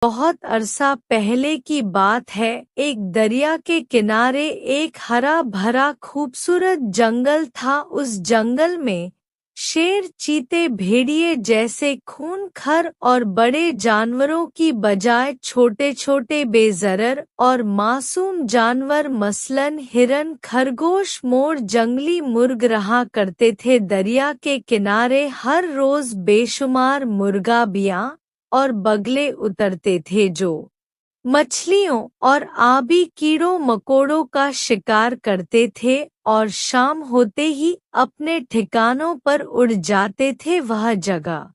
बहुत अरसा पहले की बात है। एक दरिया के किनारे एक हरा भरा खूबसूरत जंगल था। उस जंगल में शेर, चीते, भेड़िए जैसे खूंखार और बड़े जानवरों की बजाय छोटे छोटे बेज़रर और मासूम जानवर मसलन हिरन, खरगोश, मोर, जंगली मुर्ग रहा करते थे। दरिया के किनारे हर रोज बेशुमार मुर्गाबियाँ और बगले उतरते थे जो मछलियों और आबी कीड़ों मकोड़ों का शिकार करते थे और शाम होते ही अपने ठिकानों पर उड़ जाते थे। वह जगह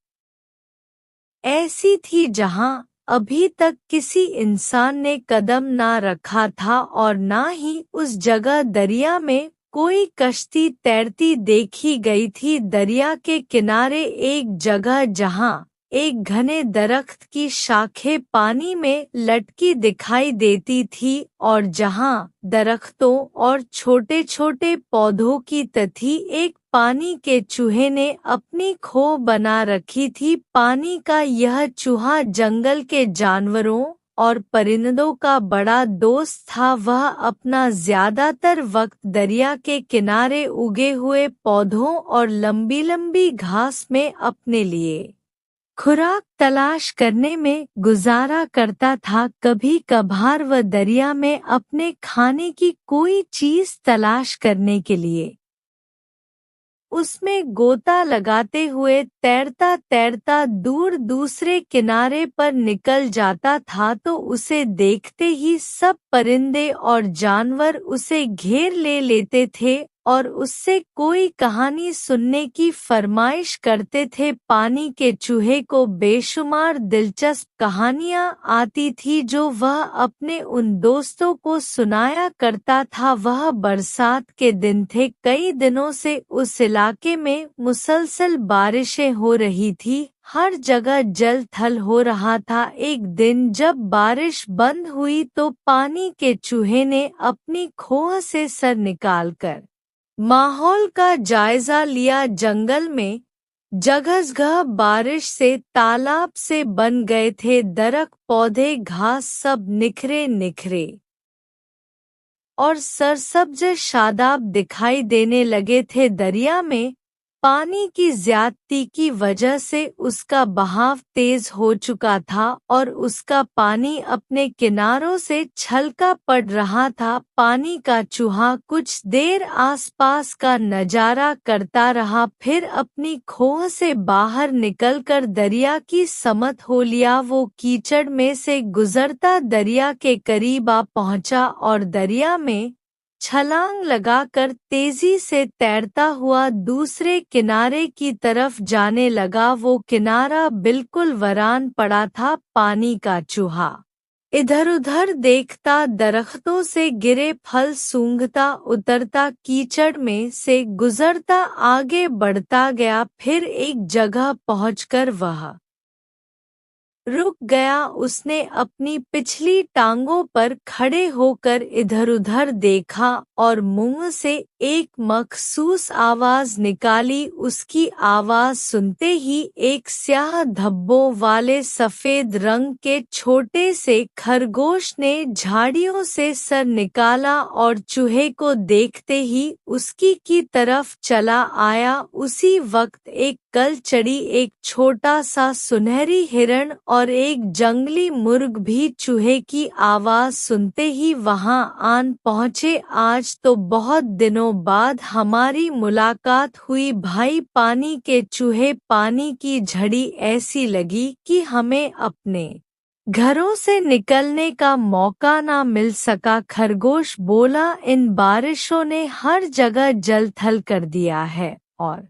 ऐसी थी जहां अभी तक किसी इंसान ने कदम ना रखा था और ना ही उस जगह दरिया में कोई कश्ती तैरती देखी गई थी। दरिया के किनारे एक जगह जहां एक घने दरख्त की शाखें पानी में लटकी दिखाई देती थी और जहां दरख्तों और छोटे छोटे पौधों की तथी एक पानी के चूहे ने अपनी खो बना रखी थी। पानी का यह चूहा जंगल के जानवरों और परिंदों का बड़ा दोस्त था। वह अपना ज्यादातर वक्त दरिया के किनारे उगे हुए पौधों और लंबी लंबी घास में अपने लिए खुराक तलाश करने में गुजारा करता था। कभी कभार वह दरिया में अपने खाने की कोई चीज तलाश करने के लिए उसमें गोता लगाते हुए तैरता तैरता दूर दूसरे किनारे पर निकल जाता था तो उसे देखते ही सब परिंदे और जानवर उसे घेर ले लेते थे और उससे कोई कहानी सुनने की फरमाइश करते थे। पानी के चूहे को बेशुमार दिलचस्प कहानियां आती थी जो वह अपने उन दोस्तों को सुनाया करता था। वह बरसात के दिन थे। कई दिनों से उस इलाके में मुसलसल बारिशें हो रही थी। हर जगह जल थल हो रहा था। एक दिन जब बारिश बंद हुई तो पानी के चूहे ने अपनी खोह से सर निकालकर माहौल का जायजा लिया। जंगल में जगह बारिश से तालाब से बन गए थे। दरख्त, पौधे, घास सब निखरे निखरे और सरसब्ज शादाब दिखाई देने लगे थे। दरिया में पानी की ज्यादती की वजह से उसका बहाव तेज हो चुका था और उसका पानी अपने किनारों से छलका पड़ रहा था। पानी का चूहा कुछ देर आसपास का नजारा करता रहा, फिर अपनी खोह से बाहर निकलकर दरिया की समत हो लिया। वो कीचड़ में से गुजरता दरिया के करीब आ पहुंचा और दरिया में छलांग लगाकर तेजी से तैरता हुआ दूसरे किनारे की तरफ जाने लगा। वो किनारा बिल्कुल वीरान पड़ा था। पानी का चूहा इधर-उधर देखता, दरख्तों से गिरे फल सूंघता, उतरता, कीचड़ में से गुजरता आगे बढ़ता गया। फिर एक जगह पहुंचकर वह रुक गया। उसने अपनी पिछली टांगों पर खड़े होकर इधर-उधर देखा और मुंह से एक मखसूस आवाज निकाली। उसकी आवाज सुनते ही एक स्याह धब्बों वाले सफेद रंग के छोटे से खरगोश ने झाड़ियों से सर निकाला और चूहे को देखते ही उसकी की तरफ चला आया। उसी वक्त एक कल चढ़ी एक छोटा सा सुनहरी हिरण और एक जंगली मुर्ग भी चूहे की आवाज सुनते ही वहां आन पहुंचे। आज तो बहुत दिनों बाद हमारी मुलाकात हुई भाई। पानी के चूहे, पानी की झड़ी ऐसी लगी कि हमें अपने घरों से निकलने का मौका ना मिल सका। खरगोश बोला, इन बारिशों ने हर जगह जल थल कर दिया है और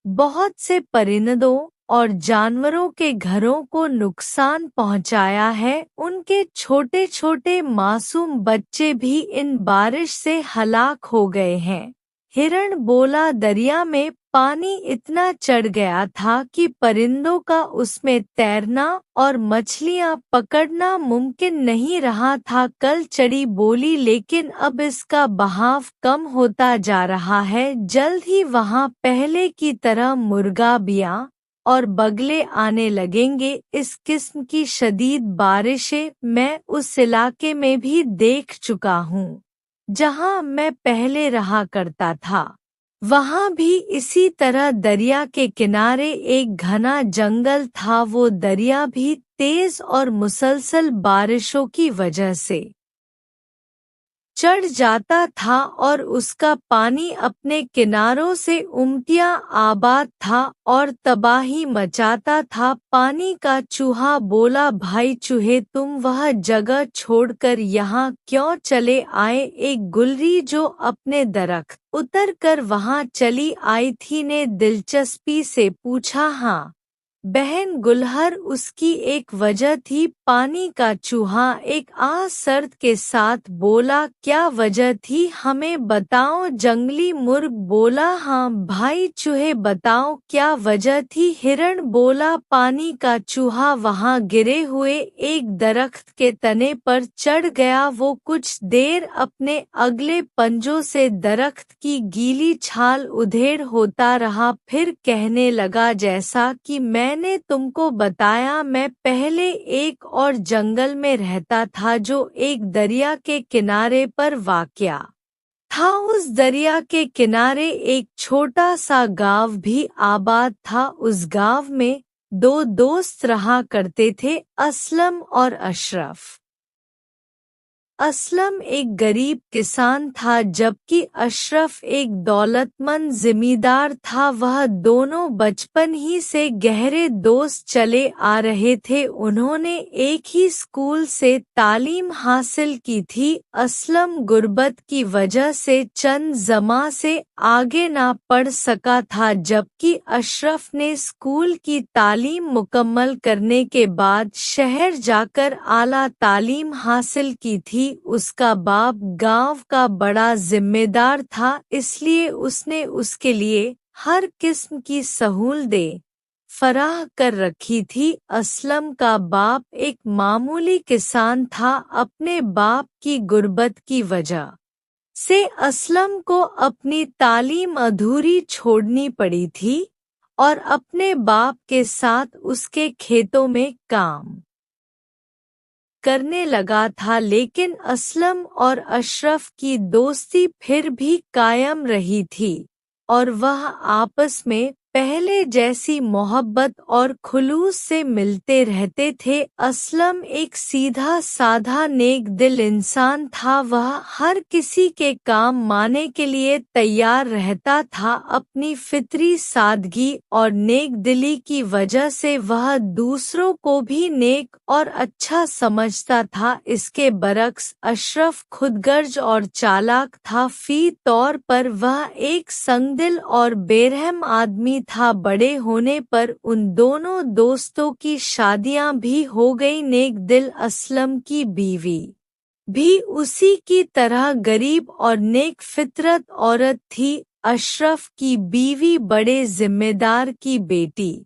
बहुत से परिंदों और जानवरों के घरों को नुकसान पहुंचाया है। उनके छोटे छोटे मासूम बच्चे भी इन बारिश से हलाक हो गए हैं। हिरण बोला, दरिया में पानी इतना चढ़ गया था कि परिंदों का उसमें तैरना और मछलियां पकड़ना मुमकिन नहीं रहा था। कल चढ़ी बोली, लेकिन अब इसका बहाव कम होता जा रहा है। जल्द ही वहां पहले की तरह मुर्गाबियां और बगले आने लगेंगे। इस किस्म की शदीद बारिशें मैं उस इलाके में भी देख चुका हूँ जहाँ मैं पहले रहा करता था। वहाँ भी इसी तरह दरिया के किनारे एक घना जंगल था। वो दरिया भी तेज और मुसलसल बारिशों की वजह से चढ़ जाता था और उसका पानी अपने किनारों से उमटियां आबाद था और तबाही मचाता था। पानी का चूहा बोला, भाई चूहे, तुम वह जगह छोड़कर यहाँ क्यों चले आए? एक गुलरी जो अपने दरख्त उतर कर वहाँ चली आई थी ने दिलचस्पी से पूछा। हाँ बहन गुलहर, उसकी एक वजह थी। पानी का चूहा एक शर्त के साथ बोला। क्या वजह थी, हमें बताओ। जंगली मुर्ग बोला, हाँ भाई चूहे बताओ क्या वजह थी। हिरण बोला, पानी का चूहा वहाँ गिरे हुए एक दरख्त के तने पर चढ़ गया। वो कुछ देर अपने अगले पंजों से दरख्त की गीली छाल उधेड़ होता रहा, फिर कहने लगा, जैसा कि मैंने तुमको बताया, मैं पहले एक और जंगल में रहता था जो एक दरिया के किनारे पर वाक़या था। उस दरिया के किनारे एक छोटा सा गांव भी आबाद था। उस गांव में दो दोस्त रहा करते थे, असलम और अशरफ। असलम एक गरीब किसान था जबकि अशरफ एक दौलतमंद जिमींदार था। वह दोनों बचपन ही से गहरे दोस्त चले आ रहे थे। उन्होंने एक ही स्कूल से तालीम हासिल की थी। असलम गुर्बत की वजह से चंद जमा से आगे ना पढ़ सका था जबकि अशरफ ने स्कूल की तालीम मुकम्मल करने के बाद शहर जाकर आला तालीम हासिल की थी। उसका बाप गांव का बड़ा जिम्मेदार था, इसलिए उसने उसके लिए हर किस्म की सहूलतें फराह कर रखी थी। असलम का बाप एक मामूली किसान था। अपने बाप की गुर्बत की वजह से असलम को अपनी तालीम अधूरी छोड़नी पड़ी थी और अपने बाप के साथ उसके खेतों में काम करने लगा था। लेकिन असलम और अशरफ की दोस्ती फिर भी कायम रही थी और वह आपस में पहले जैसी मोहब्बत और खुलूस से मिलते रहते थे। असलम एक सीधा साधा नेक दिल इंसान था। वह हर किसी के काम माने के लिए तैयार रहता था। अपनी फितरी सादगी और नेक दिली की वजह से वह दूसरों को भी नेक और अच्छा समझता था। इसके बरक्स अशरफ खुदगर्ज और चालाक था। फी तौर पर वह एक संगदिल और बेरहम आदमी था। बड़े होने पर उन दोनों दोस्तों की शादियां भी हो गई। नेक दिल असलम की बीवी भी उसी की तरह गरीब और नेक फितरत औरत थी। अशरफ की बीवी बड़े जिम्मेदार की बेटी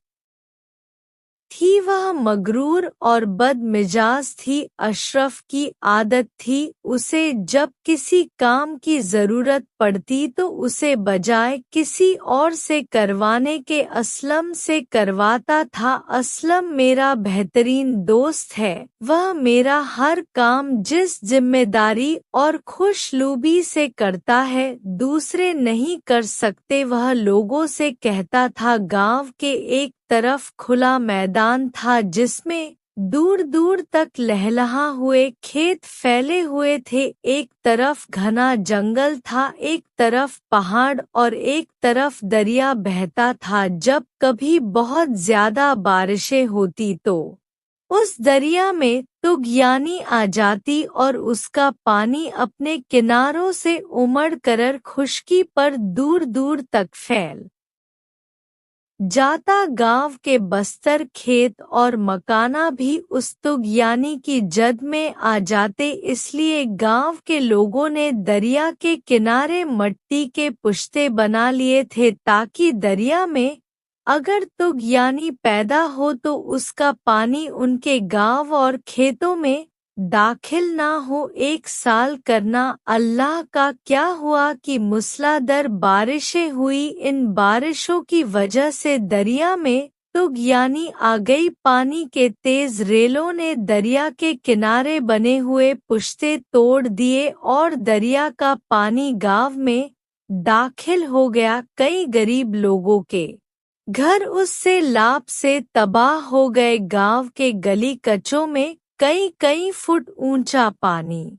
थी। वह मगरूर और बदमिजाज थी। अशरफ की आदत थी उसे जब किसी काम की जरूरत पड़ती तो उसे बजाय किसी और से करवाने के असलम से करवाता था। असलम मेरा बेहतरीन दोस्त है। वह मेरा हर काम जिस जिम्मेदारी और खुशलूबी से करता है दूसरे नहीं कर सकते। वह लोगों से कहता था। गांव के एक तरफ खुला मैदान था जिसमें दूर दूर तक लहलहा हुए खेत फैले हुए थे। एक तरफ घना जंगल था, एक तरफ पहाड़ और एक तरफ दरिया बहता था। जब कभी बहुत ज्यादा बारिशें होती तो उस दरिया में तुगयानी आ जाती और उसका पानी अपने किनारों से उमड़ कर खुश्की पर दूर दूर तक फैल जाता। गांव के बस्तर खेत और मकाना भी उस तुगयानी की जद में आ जाते। इसलिए गांव के लोगों ने दरिया के किनारे मट्टी के पुश्ते बना लिए थे ताकि दरिया में अगर तुगयानी पैदा हो तो उसका पानी उनके गांव और खेतों में दाखिल ना हो। एक साल करना अल्लाह का क्या हुआ कि मूसलाधार बारिशें हुई। इन बारिशों की वजह से दरिया में तुग यानी आ गई। पानी के तेज रेलों ने दरिया के किनारे बने हुए पुश्ते तोड़ दिए और दरिया का पानी गांव में दाखिल हो गया। कई गरीब लोगों के घर उससे लाभ से तबाह हो गए। गांव के गली कचों में कई कई फुट ऊंचा पानी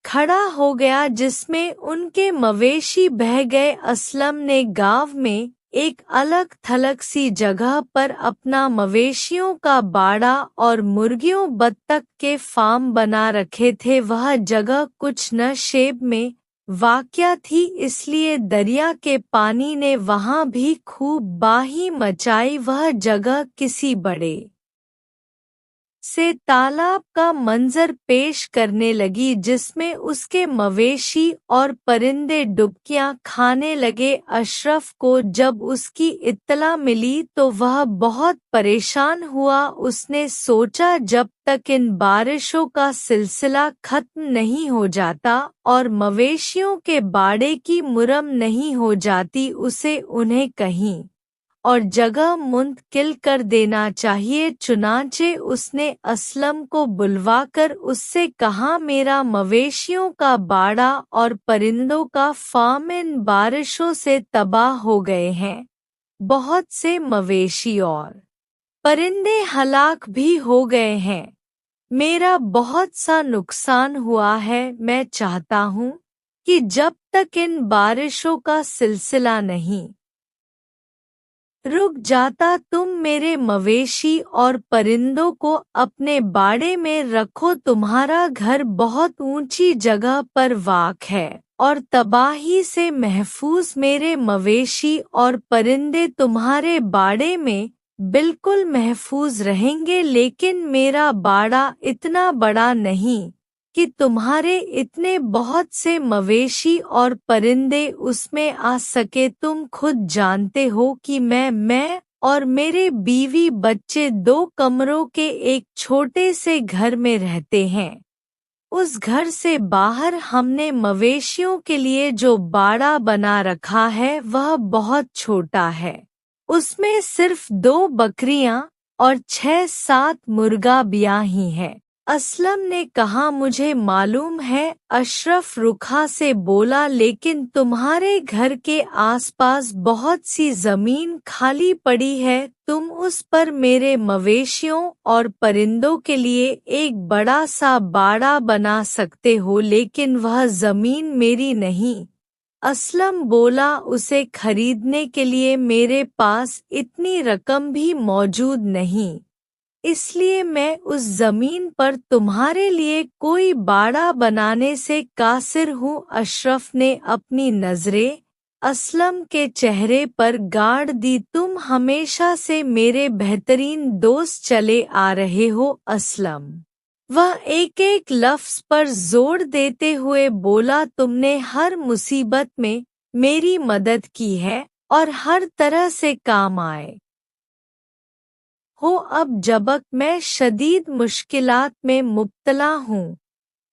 खड़ा हो गया जिसमें उनके मवेशी बह गए। असलम ने गांव में एक अलग थलग सी जगह पर अपना मवेशियों का बाड़ा और मुर्गियों बत्तख के फार्म बना रखे थे। वह जगह कुछ नशेब में वाक़या थी, इसलिए दरिया के पानी ने वहां भी खूब बाही मचाई। वह जगह किसी बड़े से तालाब का मंजर पेश करने लगी जिसमें उसके मवेशी और परिंदे डुबकियां खाने लगे। अशरफ को जब उसकी इत्तला मिली तो वह बहुत परेशान हुआ। उसने सोचा जब तक इन बारिशों का सिलसिला खत्म नहीं हो जाता और मवेशियों के बाड़े की मुरम नहीं हो जाती, उसे उन्हें कहीं और जगह मुंतकिल कर देना चाहिए। चुनांचे उसने असलम को बुलवाकर उससे कहा, मेरा मवेशियों का बाड़ा और परिंदों का फार्म इन बारिशों से तबाह हो गए हैं। बहुत से मवेशी और परिंदे हलाक भी हो गए हैं। मेरा बहुत सा नुकसान हुआ है। मैं चाहता हूँ कि जब तक इन बारिशों का सिलसिला नहीं रुक जाता तुम मेरे मवेशी और परिंदों को अपने बाड़े में रखो। तुम्हारा घर बहुत ऊंची जगह पर वाक़ है और तबाही से महफूज मेरे मवेशी और परिंदे तुम्हारे बाड़े में बिल्कुल महफूज रहेंगे। लेकिन मेरा बाड़ा इतना बड़ा नहीं कि तुम्हारे इतने बहुत से मवेशी और परिंदे उसमें आ सके। तुम खुद जानते हो कि मैं और मेरे बीवी बच्चे 2 कमरों के एक छोटे से घर में रहते हैं। उस घर से बाहर हमने मवेशियों के लिए जो बाड़ा बना रखा है वह बहुत छोटा है। उसमें सिर्फ 2 बकरियां और 6-7 मुर्गा ब्याही हैं। असलम ने कहा, मुझे मालूम है। अशरफ रुखा से बोला, लेकिन तुम्हारे घर के आसपास बहुत सी जमीन खाली पड़ी है। तुम उस पर मेरे मवेशियों और परिंदों के लिए एक बड़ा सा बाड़ा बना सकते हो, लेकिन वह जमीन मेरी नहीं। असलम बोला, उसे खरीदने के लिए मेरे पास इतनी रकम भी मौजूद नहीं, इसलिए मैं उस जमीन पर तुम्हारे लिए कोई बाड़ा बनाने से कासिर हूँ। अशरफ ने अपनी नजरें असलम के चेहरे पर गाड़ दी। तुम हमेशा से मेरे बेहतरीन दोस्त चले आ रहे हो असलम। वह एक एक लफ्ज पर जोर देते हुए बोला, तुमने हर मुसीबत में मेरी मदद की है और हर तरह से काम आए हो। अब जबक मैं शदीद मुश्किलात में मुब्तला हूँ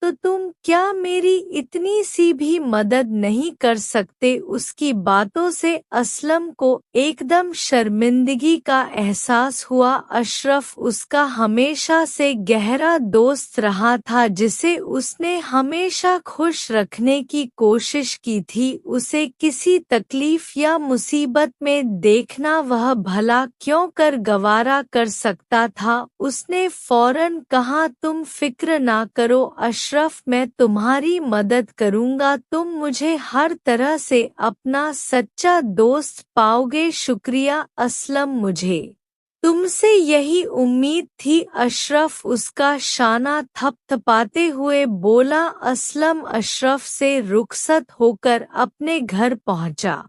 तो तुम क्या मेरी इतनी सी भी मदद नहीं कर सकते। उसकी बातों से असलम को एकदम शर्मिंदगी का एहसास हुआ। अशरफ उसका हमेशा से गहरा दोस्त रहा था जिसे उसने हमेशा खुश रखने की कोशिश की थी। उसे किसी तकलीफ या मुसीबत में देखना वह भला क्यों कर गवारा कर सकता था। उसने फौरन कहा, तुम फिक्र ना करो अशरफ, मैं तुम्हारी मदद करूंगा। तुम मुझे हर तरह से अपना सच्चा दोस्त पाओगे। शुक्रिया असलम, मुझे तुमसे यही उम्मीद थी। अशरफ उसका शाना थपथपाते हुए बोला। असलम अशरफ से रुखसत होकर अपने घर पहुंचा।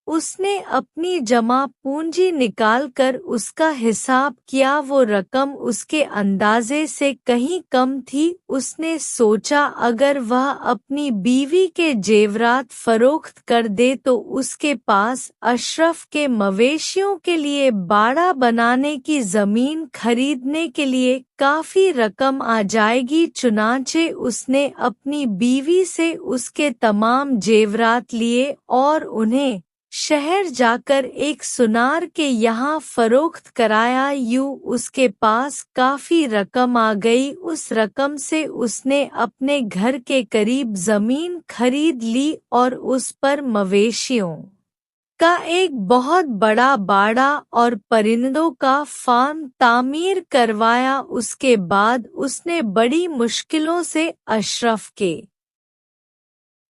उसने अपनी जमा पूंजी निकालकर उसका हिसाब किया। वो रकम उसके अंदाजे से कहीं कम थी। उसने सोचा अगर वह अपनी बीवी के जेवरात फरोख्त कर दे तो उसके पास अशरफ के मवेशियों के लिए बाड़ा बनाने की जमीन खरीदने के लिए काफी रकम आ जाएगी। चुनांचे उसने अपनी बीवी से उसके तमाम जेवरात लिए और उन्हें शहर जाकर एक सुनार के यहाँ फरोख्त कराया। यूं उसके पास काफी रकम आ गई। उस रकम से उसने अपने घर के करीब जमीन खरीद ली और उस पर मवेशियों का एक बहुत बड़ा बाड़ा और परिंदों का फार्म तामीर करवाया। उसके बाद उसने बड़ी मुश्किलों से अशरफ के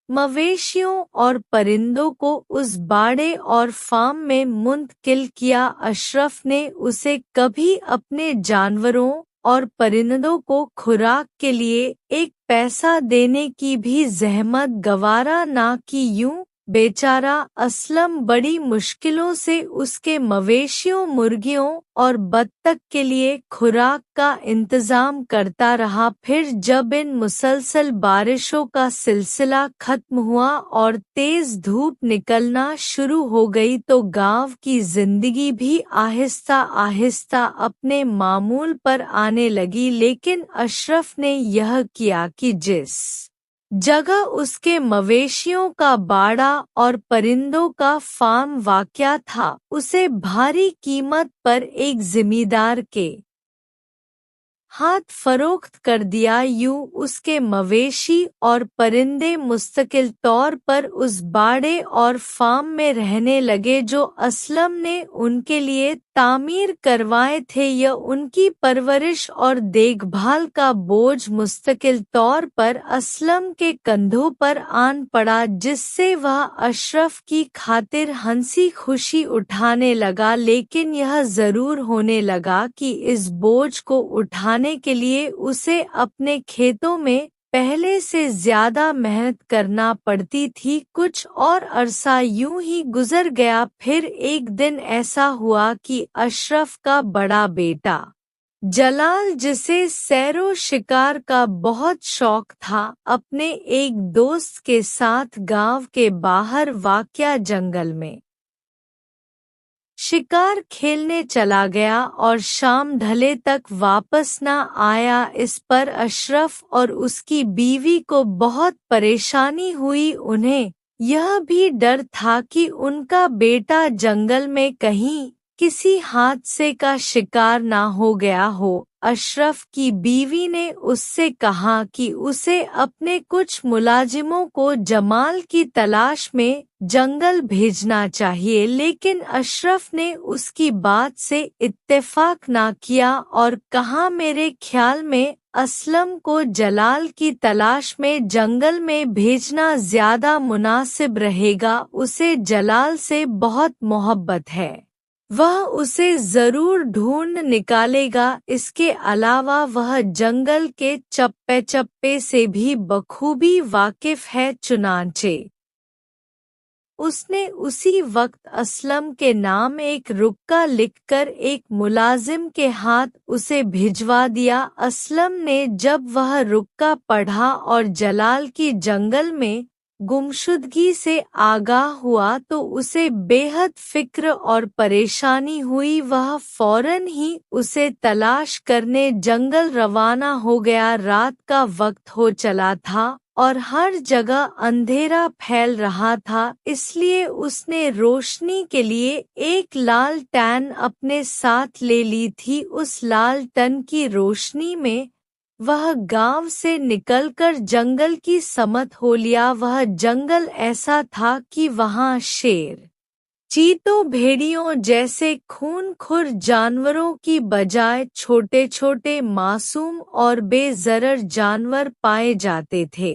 मवेशियों और परिंदों को उस बाड़े और फार्म में मुंतकिल किया। अशरफ ने उसे कभी अपने जानवरों और परिंदों को खुराक के लिए एक पैसा देने की भी जहमत गवारा ना की। यूं बेचारा असलम बड़ी मुश्किलों से उसके मवेशियों, मुर्गियों और बत्तख के लिए खुराक का इंतजाम करता रहा। फिर जब इन मुसलसल बारिशों का सिलसिला खत्म हुआ और तेज धूप निकलना शुरू हो गई तो गांव की जिंदगी भी आहिस्ता आहिस्ता अपने मामूल पर आने लगी। लेकिन अशरफ ने यह किया कि जिस जगह उसके मवेशियों का बाड़ा और परिंदों का फार्म वाक़या था, उसे भारी कीमत पर एक जिमींदार के हाथ फरोख्त कर दिया। यूं उसके मवेशी और परिंदे मुस्तकिल तौर पर उस बाड़े और फार्म में रहने लगे जो असलम ने उनके लिए तामीर करवाए थे। यह उनकी परवरिश और देखभाल का बोझ मुस्तकिल तौर पर असलम के कंधों पर आन पड़ा, जिससे वह अशरफ की खातिर हंसी खुशी उठाने लगा। लेकिन यह जरूर होने लगा कि इस बोझ को उठाने के लिए उसे अपने खेतों में पहले से ज्यादा मेहनत करना पड़ती थी। कुछ और अरसा यूं ही गुजर गया। फिर एक दिन ऐसा हुआ कि अशरफ का बड़ा बेटा जलाल, जिसे सैरो शिकार का बहुत शौक था, अपने एक दोस्त के साथ गांव के बाहर वाक़या जंगल में शिकार खेलने चला गया और शाम ढले तक वापस न आया। इस पर अशरफ और उसकी बीवी को बहुत परेशानी हुई। उन्हें यह भी डर था कि उनका बेटा जंगल में कहीं किसी हादसे का शिकार ना हो गया हो। अशरफ की बीवी ने उससे कहा कि उसे अपने कुछ मुलाजिमों को जमाल की तलाश में जंगल भेजना चाहिए, लेकिन अशरफ ने उसकी बात से इत्तेफाक ना किया और कहा, मेरे ख्याल में असलम को जलाल की तलाश में जंगल में भेजना ज्यादा मुनासिब रहेगा। उसे जलाल से बहुत मोहब्बत है, वह उसे जरूर ढूंढ निकालेगा। इसके अलावा वह जंगल के चप्पे चप्पे से भी बखूबी वाकिफ है। चुनांचे उसने उसी वक्त असलम के नाम एक रुक्का लिखकर एक मुलाजिम के हाथ उसे भिजवा दिया। असलम ने जब वह रुक्का पढ़ा और जलाल की जंगल में गुमशुदगी से आगाह हुआ तो उसे बेहद फिक्र और परेशानी हुई। वह फौरन ही उसे तलाश करने जंगल रवाना हो गया। रात का वक्त हो चला था और हर जगह अंधेरा फैल रहा था, इसलिए उसने रोशनी के लिए एक लालटेन अपने साथ ले ली थी। उस लालटेन की रोशनी में वह गांव से निकलकर जंगल की समत हो लिया। वह जंगल ऐसा था कि वहां शेर, चीतों, भेड़ियों जैसे खूनखोर जानवरों की बजाय छोटे छोटे मासूम और बेज़रर जानवर पाए जाते थे।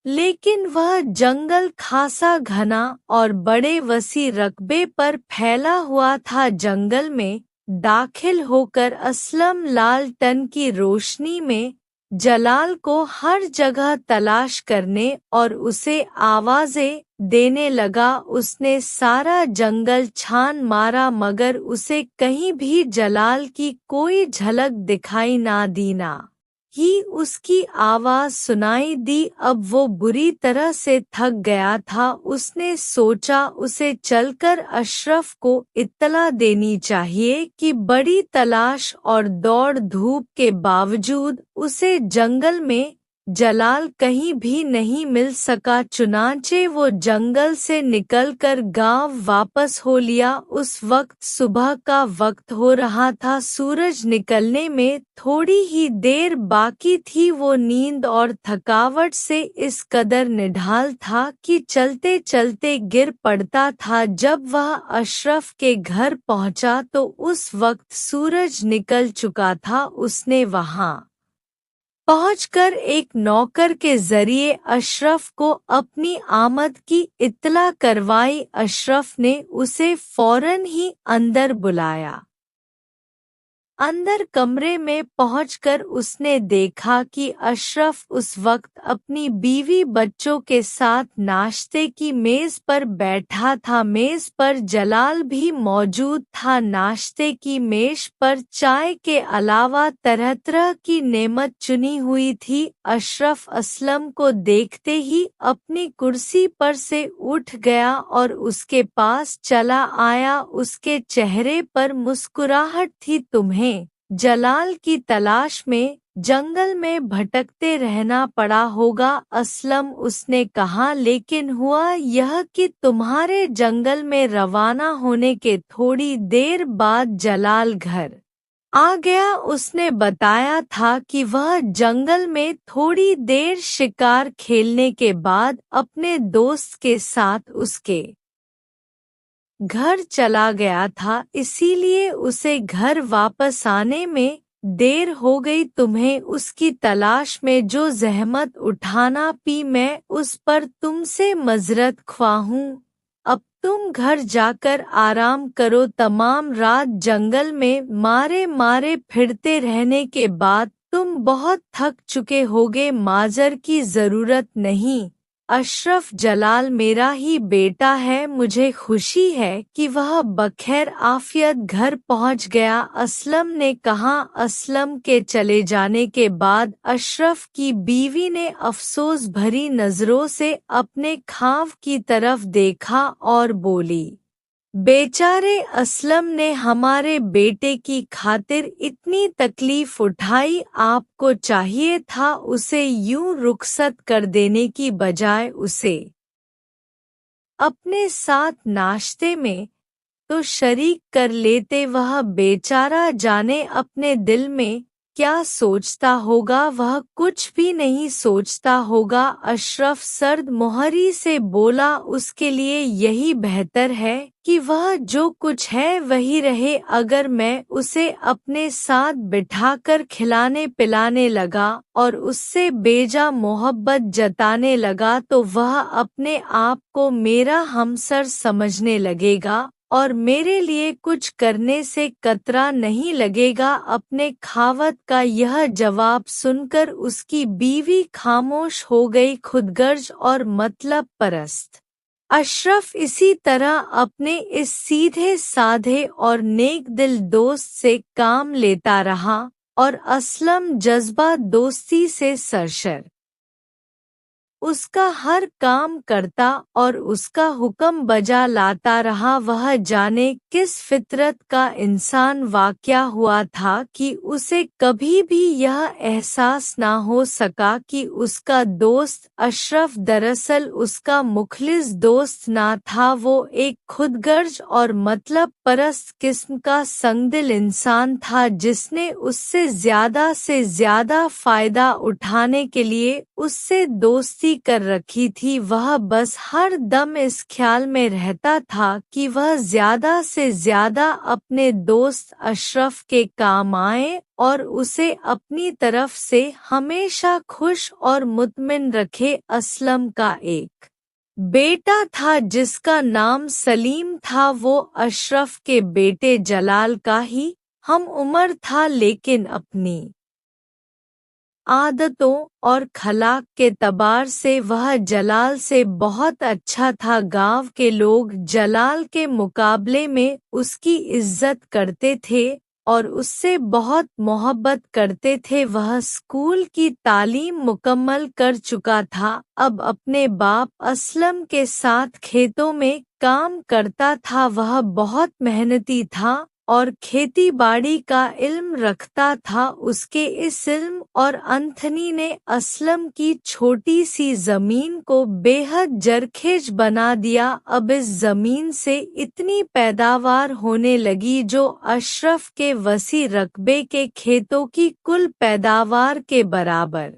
लेकिन वह जंगल खासा घना और बड़े वसी रकबे पर फैला हुआ था। जंगल में दाखिल होकर असलम लालटेन की रोशनी में जलाल को हर जगह तलाश करने और उसे आवाजें देने लगा। उसने सारा जंगल छान मारा मगर उसे कहीं भी जलाल की कोई झलक दिखाई ना दी, ना ही उसकी आवाज सुनाई दी। अब वो बुरी तरह से थक गया था। उसने सोचा उसे चलकर अशरफ को इत्तला देनी चाहिए कि बड़ी तलाश और दौड़ धूप के बावजूद उसे जंगल में जलाल कहीं भी नहीं मिल सका, चुनांचे वो जंगल से निकलकर गांव वापस हो लिया। उस वक्त सुबह का वक्त हो रहा था, सूरज निकलने में थोड़ी ही देर बाकी थी। वो नींद और थकावट से इस कदर निढाल था कि चलते चलते गिर पड़ता था। जब वह अशरफ के घर पहुंचा तो उस वक्त सूरज निकल चुका था। उसने वहां पहुंचकर एक नौकर के जरिए अशरफ को अपनी आमद की इत्तला करवाई। अशरफ ने उसे फौरन ही अंदर बुलाया। अंदर कमरे में पहुंचकर उसने देखा कि अशरफ उस वक्त अपनी बीवी बच्चों के साथ नाश्ते की मेज पर बैठा था। मेज पर जलाल भी मौजूद था। नाश्ते की मेज पर चाय के अलावा तरह तरह की नेमत चुनी हुई थी। अशरफ असलम को देखते ही अपनी कुर्सी पर से उठ गया और उसके पास चला आया। उसके चेहरे पर मुस्कुराहट थी। तुम्हें जलाल की तलाश में जंगल में भटकते रहना पड़ा होगा असलम, उसने कहा, लेकिन हुआ यह कि तुम्हारे जंगल में रवाना होने के थोड़ी देर बाद जलाल घर आ गया। उसने बताया था कि वह जंगल में थोड़ी देर शिकार खेलने के बाद अपने दोस्त के साथ उसके घर चला गया था, इसीलिए उसे घर वापस आने में देर हो गई। तुम्हें उसकी तलाश में जो जहमत उठाना पी, मैं उस पर तुमसे मजरत ख्वाह हूँ। अब तुम घर जाकर आराम करो। तमाम रात जंगल में मारे मारे फिरते रहने के बाद तुम बहुत थक चुके होगे। माजर की जरूरत नहीं। अशरफ, जलाल मेरा ही बेटा है। मुझे खुशी है कि वह बखैर आफियत घर पहुंच गया, असलम ने कहा। असलम के चले जाने के बाद अशरफ की बीवी ने अफसोस भरी नजरों से अपने ख्वाब की तरफ देखा और बोली, बेचारे असलम ने हमारे बेटे की खातिर इतनी तकलीफ उठाई। आपको चाहिए था उसे यूं रुखसत कर देने की बजाय उसे अपने साथ नाश्ते में तो शरीक कर लेते। वह बेचारा जाने अपने दिल में क्या सोचता होगा। वह कुछ भी नहीं सोचता होगा। अशरफ सर्द मोहरी से बोला, उसके लिए यही बेहतर है कि वह जो कुछ है वही रहे। अगर मैं उसे अपने साथ बिठाकर खिलाने पिलाने लगा और उससे बेजा मोहब्बत जताने लगा तो वह अपने आप को मेरा हमसर समझने लगेगा और मेरे लिए कुछ करने से कतरा नहीं लगेगा। अपने खावत का यह जवाब सुनकर उसकी बीवी खामोश हो गई। खुदगर्ज और मतलब परस्त अशरफ इसी तरह अपने इस सीधे साधे और नेक दिल दोस्त से काम लेता रहा और असलम जज्बा दोस्ती से सरशर उसका हर काम करता और उसका हुक्म बजा लाता रहा। वह जाने किस फितरत का इंसान वाक़या हुआ था कि उसे कभी भी यह एहसास ना हो सका कि उसका दोस्त अशरफ दरअसल उसका मुखलिस दोस्त ना था। वो एक खुदगर्ज और मतलब परस्त किस्म का संगदिल इंसान था जिसने उससे ज्यादा फायदा उठाने के लिए उससे दोस्ती कर रखी थी। वह बस हर दम इस ख्याल में रहता था कि वह ज्यादा से ज्यादा अपने दोस्त अशरफ के काम आए और उसे अपनी तरफ से हमेशा खुश और मुतमिन रखे। असलम का एक बेटा था जिसका नाम सलीम था। वो अशरफ के बेटे जलाल का ही हम उम्र था, लेकिन अपनी आदतों और खलाक के तबार से वह जलाल से बहुत अच्छा था। गांव के लोग जलाल के मुकाबले में उसकी इज्जत करते थे और उससे बहुत मोहब्बत करते थे। वह स्कूल की तालीम मुकम्मल कर चुका था, अब अपने बाप असलम के साथ खेतों में काम करता था। वह बहुत मेहनती था और खेती-बाड़ी का इल्म रखता था। उसके इस इल्म और अंथनी ने असलम की छोटी सी जमीन को बेहद जरखेज बना दिया। अब इस जमीन से इतनी पैदावार होने लगी जो अशरफ के वसी रकबे के खेतों की कुल पैदावार के बराबर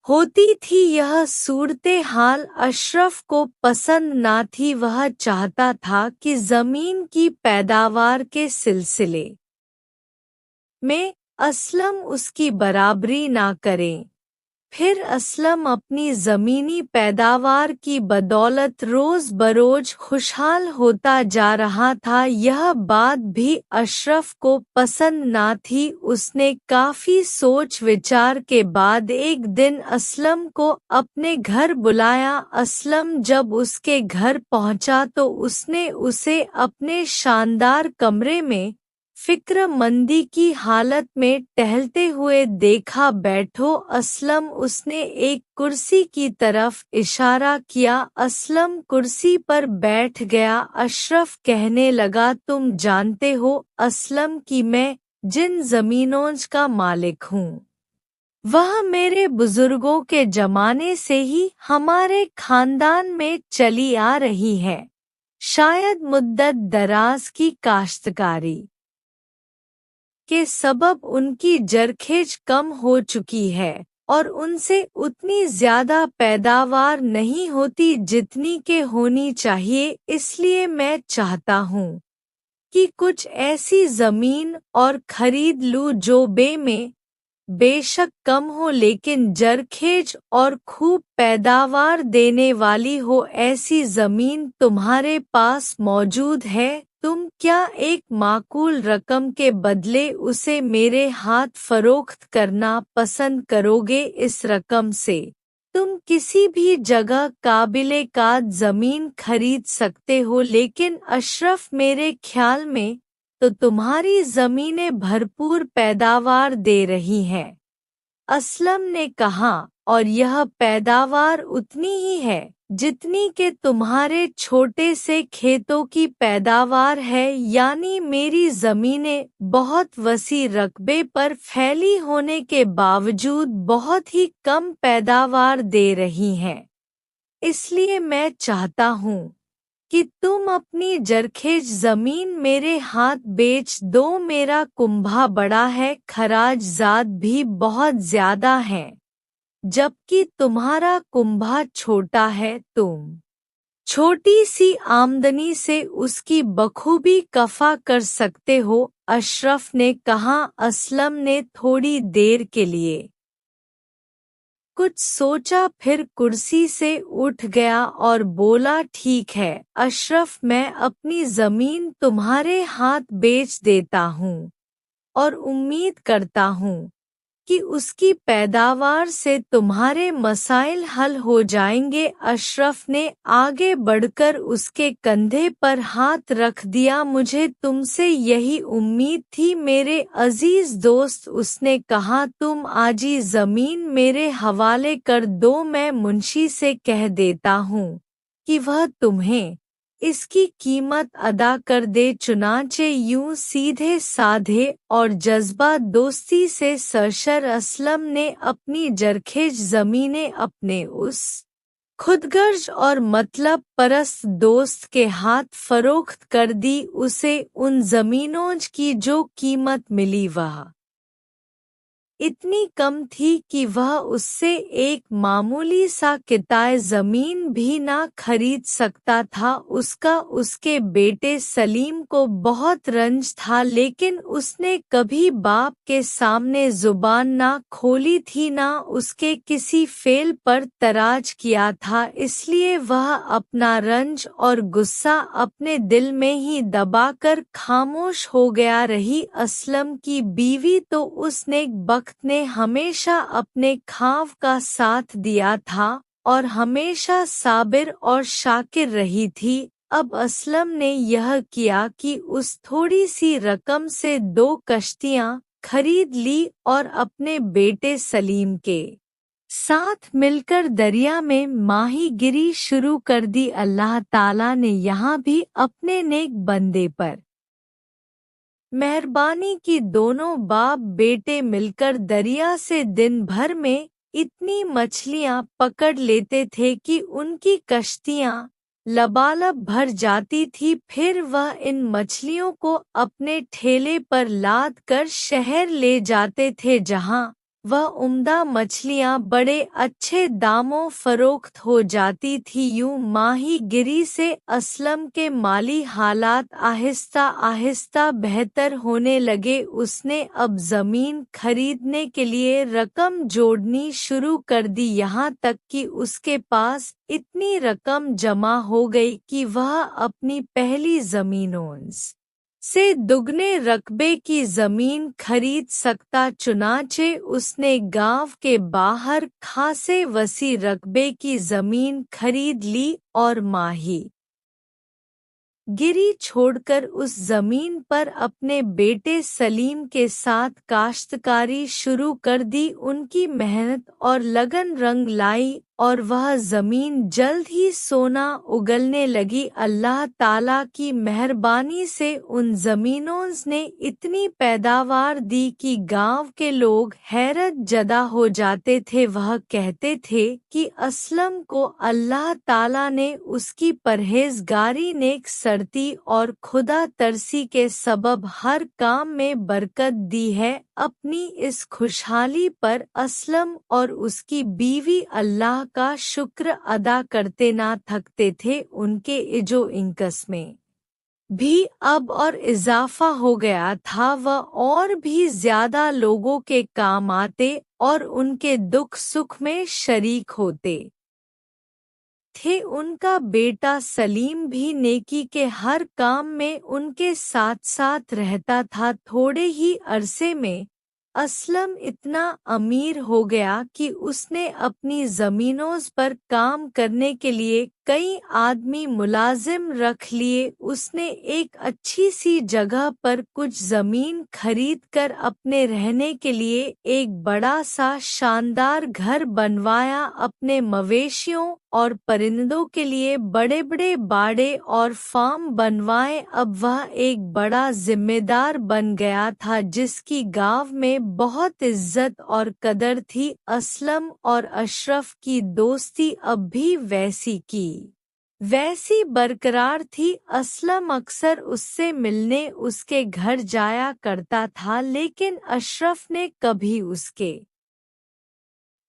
होती थी। यह सूरत-ए-हाल अशरफ को पसंद ना थी। वह चाहता था कि जमीन की पैदावार के सिलसिले में असलम उसकी बराबरी ना करे। फिर असलम अपनी ज़मीनी पैदावार की बदौलत रोज़ बरोज खुशहाल होता जा रहा था। यह बात भी अशरफ को पसंद ना थी। उसने काफ़ी सोच विचार के बाद एक दिन असलम को अपने घर बुलाया। असलम जब उसके घर पहुंचा तो उसने उसे अपने शानदार कमरे में फिक्रमंदी की हालत में टहलते हुए देखा। बैठो असलम, उसने एक कुर्सी की तरफ इशारा किया। असलम कुर्सी पर बैठ गया। अशरफ कहने लगा, तुम जानते हो असलम कि मैं जिन जमीनों का मालिक हूँ वह मेरे बुजुर्गों के जमाने से ही हमारे खानदान में चली आ रही है। शायद मुद्दत दराज की काश्तकारी के सबब उनकी जरखेज कम हो चुकी है और उनसे उतनी ज्यादा पैदावार नहीं होती जितनी के होनी चाहिए। इसलिए मैं चाहता हूँ कि कुछ ऐसी जमीन और खरीद लूँ जो में बेशक कम हो लेकिन जरखेज और खूब पैदावार देने वाली हो। ऐसी जमीन तुम्हारे पास मौजूद है? तुम क्या एक माकूल रकम के बदले उसे मेरे हाथ फरोख्त करना पसंद करोगे? इस रकम से तुम किसी भी जगह काबिले का जमीन खरीद सकते हो। लेकिन अशरफ, मेरे ख्याल में तो तुम्हारी जमीनें भरपूर पैदावार दे रही हैं, असलम ने कहा, और यह पैदावार उतनी ही है जितनी के तुम्हारे छोटे से खेतों की पैदावार है। यानी मेरी जमीनें बहुत वसी रकबे पर फैली होने के बावजूद बहुत ही कम पैदावार दे रही हैं। इसलिए मैं चाहता हूँ कि तुम अपनी जरखेज जमीन मेरे हाथ बेच दो। मेरा कुंभा बड़ा है, खराज जात भी बहुत ज्यादा है, जबकि तुम्हारा कुंभा छोटा है। तुम छोटी सी आमदनी से उसकी बखूबी कफा कर सकते हो, अशरफ ने कहा। असलम ने थोड़ी देर के लिए कुछ सोचा, फिर कुर्सी से उठ गया और बोला, ठीक है अशरफ, मैं अपनी जमीन तुम्हारे हाथ बेच देता हूँ और उम्मीद करता हूँ कि उसकी पैदावार से तुम्हारे मसाइल हल हो जाएंगे। अशरफ ने आगे बढ़कर उसके कंधे पर हाथ रख दिया। मुझे तुमसे यही उम्मीद थी मेरे अजीज दोस्त, उसने कहा। तुम आजी जमीन मेरे हवाले कर दो, मैं मुंशी से कह देता हूँ कि वह तुम्हें इसकी कीमत अदा कर दे। चुनांचे यूं सीधे साधे और जज्बा दोस्ती से सरशर असलम ने अपनी जरखेज जमीनें अपने उस खुदगर्ज और मतलब परस्त दोस्त के हाथ फरोख्त कर दी। उसे उन जमीनों की जो कीमत मिली वह इतनी कम थी कि वह उससे एक मामूली सा किताए जमीन भी ना खरीद सकता था। उसका उसके बेटे सलीम को बहुत रंज था, लेकिन उसने कभी बाप के सामने जुबान ना खोली थी, ना उसके किसी फेल पर तराज किया था। इसलिए वह अपना रंज और गुस्सा अपने दिल में ही दबाकर खामोश हो गया रही। असलम की बीवी तो उसने ने हमेशा अपने खाव का साथ दिया था और हमेशा साबिर और शाकिर रही थी। अब असलम ने यह किया कि उस थोड़ी सी रकम से 2 कश्तियां खरीद ली और अपने बेटे सलीम के साथ मिलकर दरिया में माहीगिरी शुरू कर दी। अल्लाह ताला ने यहाँ भी अपने नेक बंदे पर मेहरबानी की दोनों बाप बेटे मिलकर दरिया से दिन भर में इतनी मछलियां पकड़ लेते थे कि उनकी कश्तियां लबालब भर जाती थी। फिर वह इन मछलियों को अपने ठेले पर लाद कर शहर ले जाते थे, जहां वह उम्दा मछलियां बड़े अच्छे दामों फरोख्त हो जाती थी। यूं माहीगिरी से असलम के माली हालात आहिस्ता आहिस्ता बेहतर होने लगे। उसने अब जमीन खरीदने के लिए रकम जोड़नी शुरू कर दी, यहाँ तक कि उसके पास इतनी रकम जमा हो गई कि वह अपनी पहली जमीनों से दुगने रकबे की जमीन खरीद सकता। चुनाचे उसने गांव के बाहर खासे वसी रकबे की जमीन खरीद ली और माही गिरी छोड़कर उस जमीन पर अपने बेटे सलीम के साथ काश्तकारी शुरू कर दी। उनकी मेहनत और लगन रंग लाई और वह जमीन जल्द ही सोना उगलने लगी। अल्लाह ताला की मेहरबानी से उन जमीनों ने इतनी पैदावार दी कि गांव के लोग हैरत जदा हो जाते थे। वह कहते थे कि असलम को अल्लाह ताला ने उसकी परहेजगारी, नेक सरती और खुदा तरसी के सबब हर काम में बरकत दी है। अपनी इस खुशहाली पर असलम और उसकी बीवी अल्लाह का शुक्र अदा करते ना थकते थे। उनके इजो इंकस में भी अब और इजाफा हो गया था। वह और भी ज्यादा लोगों के काम आते और उनके दुख सुख में शरीक होते थे। उनका बेटा सलीम भी नेकी के हर काम में उनके साथ साथ रहता था। थोड़े ही अरसे में असलम इतना अमीर हो गया कि उसने अपनी जमीनों पर काम करने के लिए कई आदमी मुलाजिम रख लिए। उसने एक अच्छी सी जगह पर कुछ जमीन खरीद कर अपने रहने के लिए एक बड़ा सा शानदार घर बनवाया। अपने मवेशियों और परिंदों के लिए बड़े बड़े बाड़े और फार्म बनवाए। अब वह एक बड़ा जिम्मेदार बन गया था, जिसकी गांव में बहुत इज्जत और कदर थी। असलम और अशरफ की दोस्ती अब भी वैसी बरकरार थी। असलम अक्सर उससे मिलने उसके घर जाया करता था, लेकिन अशरफ ने कभी उसके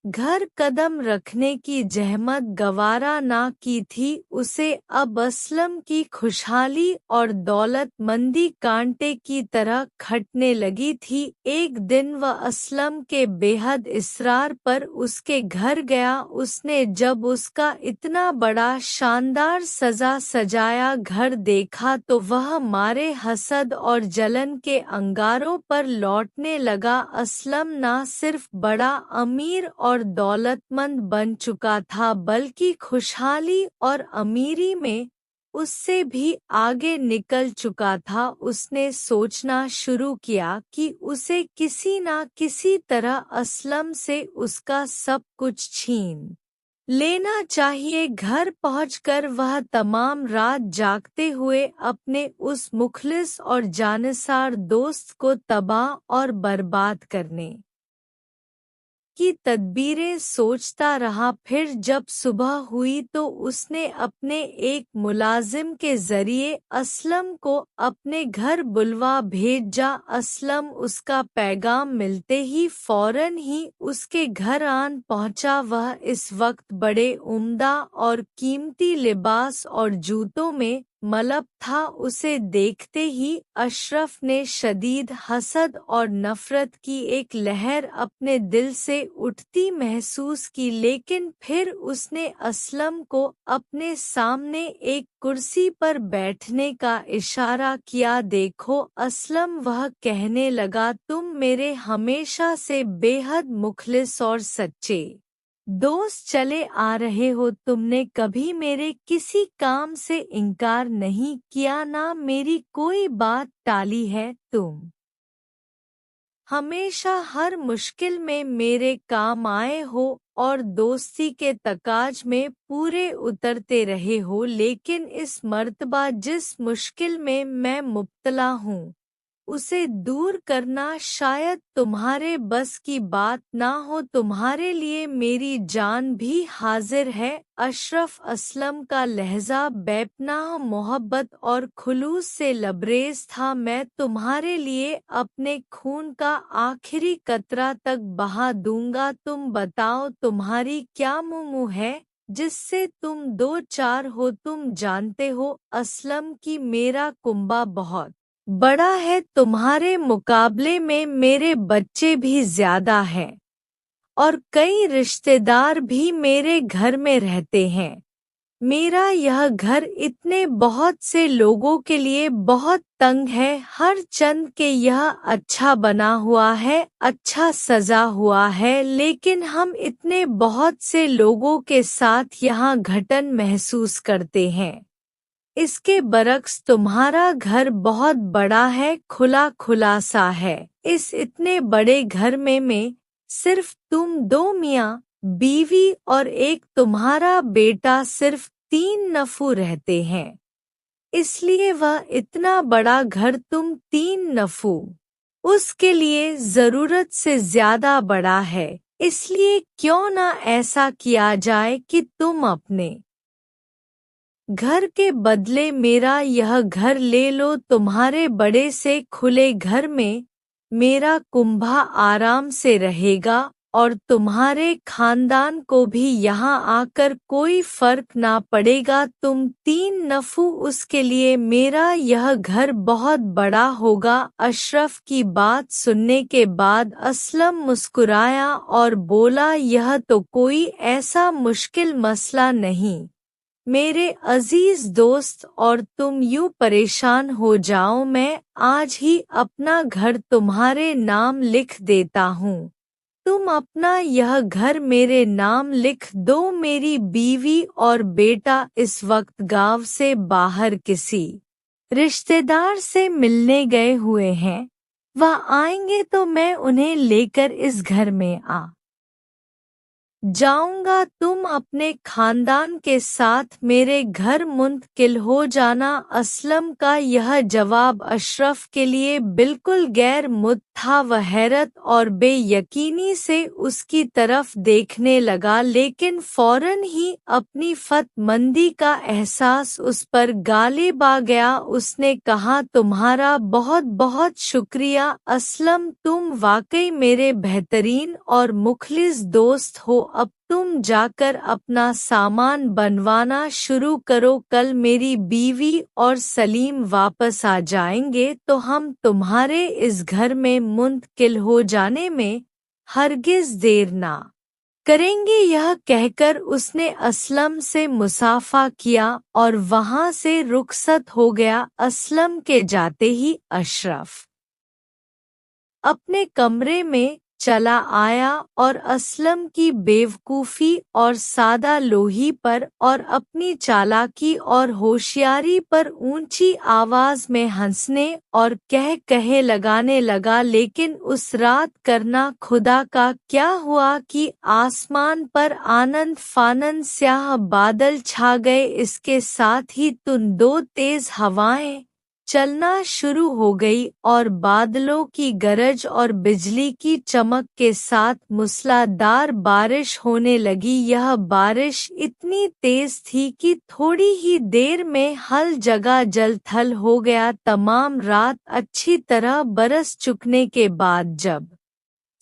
घर कदम रखने की जहमत गवारा ना की थी। उसे अब असलम की खुशहाली और दौलतमंदी कांटे की तरह खटने लगी थी। एक दिन वह असलम के बेहद इसरार पर उसके घर गया। उसने जब उसका इतना बड़ा शानदार सजा सजाया घर देखा तो वह मारे हसद और जलन के अंगारों पर लौटने लगा। असलम ना सिर्फ बड़ा अमीर और दौलतमंद बन चुका था, बल्कि खुशहाली और अमीरी में उससे भी आगे निकल चुका था। उसने सोचना शुरू किया कि उसे किसी ना किसी तरह असलम से उसका सब कुछ छीन लेना चाहिए। घर पहुंचकर वह तमाम रात जागते हुए अपने उस मुखलिस और जानिसार दोस्त को तबाह और बर्बाद करने की तदबीरें सोचता रहा। फिर जब सुबह हुई तो उसने अपने एक मुलाजिम के जरिए असलम को अपने घर बुलवा भेजा। असलम उसका पैगाम मिलते ही फौरन ही उसके घर आन पहुंचा। वह इस वक्त बड़े उम्दा और कीमती लिबास और जूतों में मलब था। उसे देखते ही अशरफ ने शदीद हसद और नफरत की एक लहर अपने दिल से उठती महसूस की, लेकिन फिर उसने असलम को अपने सामने एक कुर्सी पर बैठने का इशारा किया। देखो असलम, वह कहने लगा, तुम मेरे हमेशा से बेहद मुखलिस और सच्चे दोस्त चले आ रहे हो। तुमने कभी मेरे किसी काम से इनकार नहीं किया, ना मेरी कोई बात टाली है। तुम हमेशा हर मुश्किल में मेरे काम आए हो और दोस्ती के तकाज में पूरे उतरते रहे हो। लेकिन इस मर्तबा जिस मुश्किल में मैं मुब्तला हूँ उसे दूर करना शायद तुम्हारे बस की बात ना हो। तुम्हारे लिए मेरी जान भी हाजिर है। अशरफ असलम का लहजा बेपनाह मोहब्बत और खुलूस से लबरेज था। मैं तुम्हारे लिए अपने खून का आखिरी कतरा तक बहा दूंगा। तुम बताओ तुम्हारी क्या मुँह है जिससे तुम दो चार हो। तुम जानते हो असलम की मेरा कुंबा बहुत बड़ा है, तुम्हारे मुकाबले में मेरे बच्चे भी ज्यादा हैं और कई रिश्तेदार भी मेरे घर में रहते हैं। मेरा यह घर इतने बहुत से लोगों के लिए बहुत तंग है। हर चंद के यह अच्छा बना हुआ है, अच्छा सजा हुआ है, लेकिन हम इतने बहुत से लोगों के साथ यहाँ घटन महसूस करते हैं। इसके बरक्स तुम्हारा घर बहुत बड़ा है, खुला खुला सा है। इस इतने बड़े घर में सिर्फ तुम दो मियाँ बीवी और एक तुम्हारा बेटा, सिर्फ 3 नफू रहते हैं। इसलिए वह इतना बड़ा घर तुम 3 नफू उसके लिए जरूरत से ज्यादा बड़ा है। इसलिए क्यों ना ऐसा किया जाए कि तुम अपने घर के बदले मेरा यह घर ले लो। तुम्हारे बड़े से खुले घर में मेरा कुंभा आराम से रहेगा और तुम्हारे खानदान को भी यहाँ आकर कोई फर्क ना पड़ेगा। तुम 3 नफू उसके लिए मेरा यह घर बहुत बड़ा होगा। अशरफ की बात सुनने के बाद असलम मुस्कुराया और बोला, यह तो कोई ऐसा मुश्किल मसला नहीं मेरे अजीज दोस्त, और तुम यूं परेशान हो जाओ। मैं आज ही अपना घर तुम्हारे नाम लिख देता हूँ। तुम अपना यह घर मेरे नाम लिख दो। मेरी बीवी और बेटा इस वक्त गांव से बाहर किसी रिश्तेदार से मिलने गए हुए हैं। वह आएंगे तो मैं उन्हें लेकर इस घर में आ जाऊंगा। तुम अपने खानदान के साथ मेरे घर मुंतकिल हो जाना। असलम का यह जवाब अशरफ के लिए बिल्कुल गैर मुद्द था। वह हैरत और बेयकीनी से उसकी तरफ देखने लगा, लेकिन फौरन ही अपनी फतमंदी का एहसास उस पर गालिब आ गया। उसने कहा, तुम्हारा बहुत बहुत शुक्रिया असलम, तुम वाकई मेरे बेहतरीन और मुखलिस दोस्त हो। अब तुम जाकर अपना सामान बनवाना शुरू करो। कल मेरी बीवी और सलीम वापस आ जाएंगे तो हम तुम्हारे इस घर में मुंतकिल हो जाने में हरगिज देर ना करेंगे। यह कहकर उसने असलम से मुसाफा किया और वहां से रुखसत हो गया। असलम के जाते ही अशरफ अपने कमरे में चला आया और असलम की बेवकूफ़ी और सादा लोही पर और अपनी चालाकी और होशियारी पर ऊंची आवाज में हंसने और कहे लगाने लगा, लेकिन उस रात करना खुदा का क्या हुआ कि आसमान पर आनंद फानंद स्याह बादल छा गए। इसके साथ ही तुम दो तेज हवाएं चलना शुरू हो गई और बादलों की गरज और बिजली की चमक के साथ मूसलाधार बारिश होने लगी। यह बारिश इतनी तेज थी कि थोड़ी ही देर में हर जगह जल थल हो गया। तमाम रात अच्छी तरह बरस चुकने के बाद जब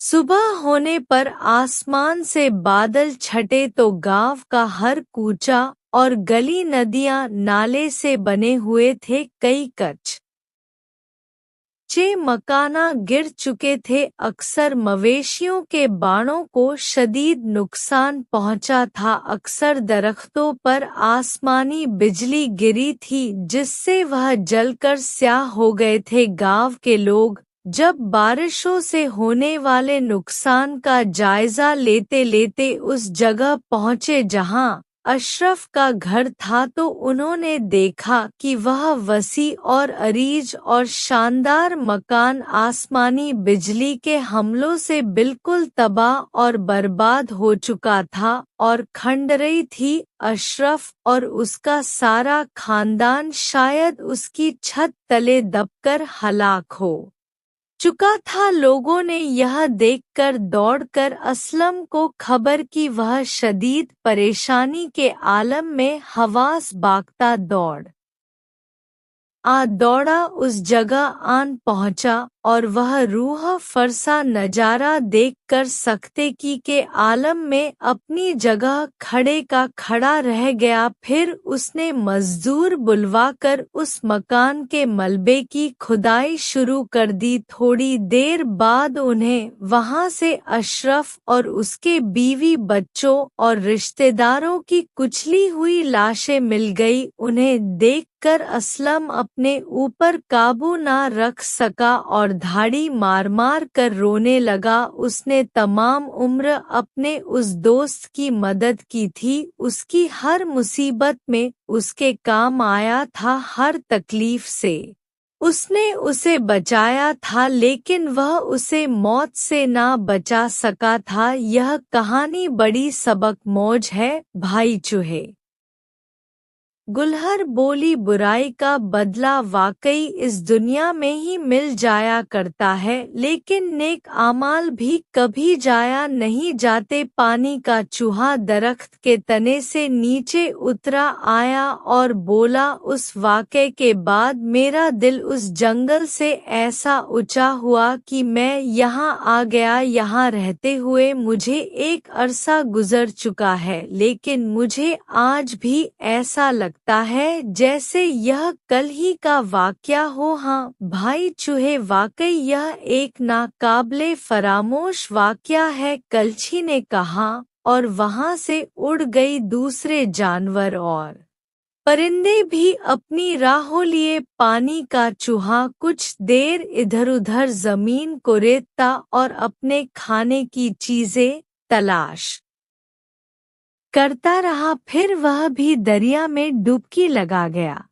सुबह होने पर आसमान से बादल छटे तो गांव का हर कूचा और गली, नदियां, नाले से बने हुए थे। कई कच्चे मकाना गिर चुके थे। अक्सर मवेशियों के बाड़ों को शदीद नुकसान पहुंचा था। अक्सर दरख्तों पर आसमानी बिजली गिरी थी जिससे वह जलकर स्याह हो गए थे। गांव के लोग जब बारिशों से होने वाले नुकसान का जायजा लेते लेते उस जगह पहुंचे जहां अशरफ का घर था, तो उन्होंने देखा कि वह वसी और अरीज और शानदार मकान आसमानी बिजली के हमलों से बिल्कुल तबाह और बर्बाद हो चुका था और खंडहर थी। अशरफ और उसका सारा खानदान शायद उसकी छत तले दबकर हलाक हो चुका था। लोगों ने यह देखकर दौड़कर असलम को खबर की। वह शदीद परेशानी के आलम में हवास बागता दौड़ा उस जगह आन पहुंचा और वह रूह फरसा नजारा देखकर सख्ते की के आलम में अपनी जगह खड़े का खड़ा रह गया। फिर उसने मजदूर बुलवाकर उस मकान के मलबे की खुदाई शुरू कर दी। थोड़ी देर बाद उन्हें वहां से अशरफ और उसके बीवी बच्चों और रिश्तेदारों की कुचली हुई लाशें मिल गई। उन्हें देखकर असलम अपने ऊपर काबू न रख सका और धाड़ी मार मार कर रोने लगा। उसने तमाम उम्र अपने उस दोस्त की मदद की थी, उसकी हर मुसीबत में उसके काम आया था, हर तकलीफ से उसने उसे बचाया था, लेकिन वह उसे मौत से ना बचा सका था। यह कहानी बड़ी सबकमोज है भाई चूहे। गुलहर बोली, बुराई का बदला वाकई इस दुनिया में ही मिल जाया करता है, लेकिन नेक आमाल भी कभी जाया नहीं जाते। पानी का चूहा दरख्त के तने से नीचे उतरा आया और बोला, उस वाक़े के बाद मेरा दिल उस जंगल से ऐसा ऊंचा हुआ कि मैं यहाँ आ गया। यहाँ रहते हुए मुझे एक अरसा गुजर चुका है, लेकिन मुझे आज भी ऐसा लगता है जैसे यह कल ही का वाकया हो। हाँ भाई चूहे, वाकई यह एक नाकाबिले फरामोश वाकया है, कलछी ने कहा, और वहां से उड़ गई। दूसरे जानवर और परिंदे भी अपनी राहों लिए। पानी का चूहा कुछ देर इधर-उधर जमीन को रेतता और अपने खाने की चीजें तलाश करता रहा। फिर वह भी दरिया में डुबकी लगा गया।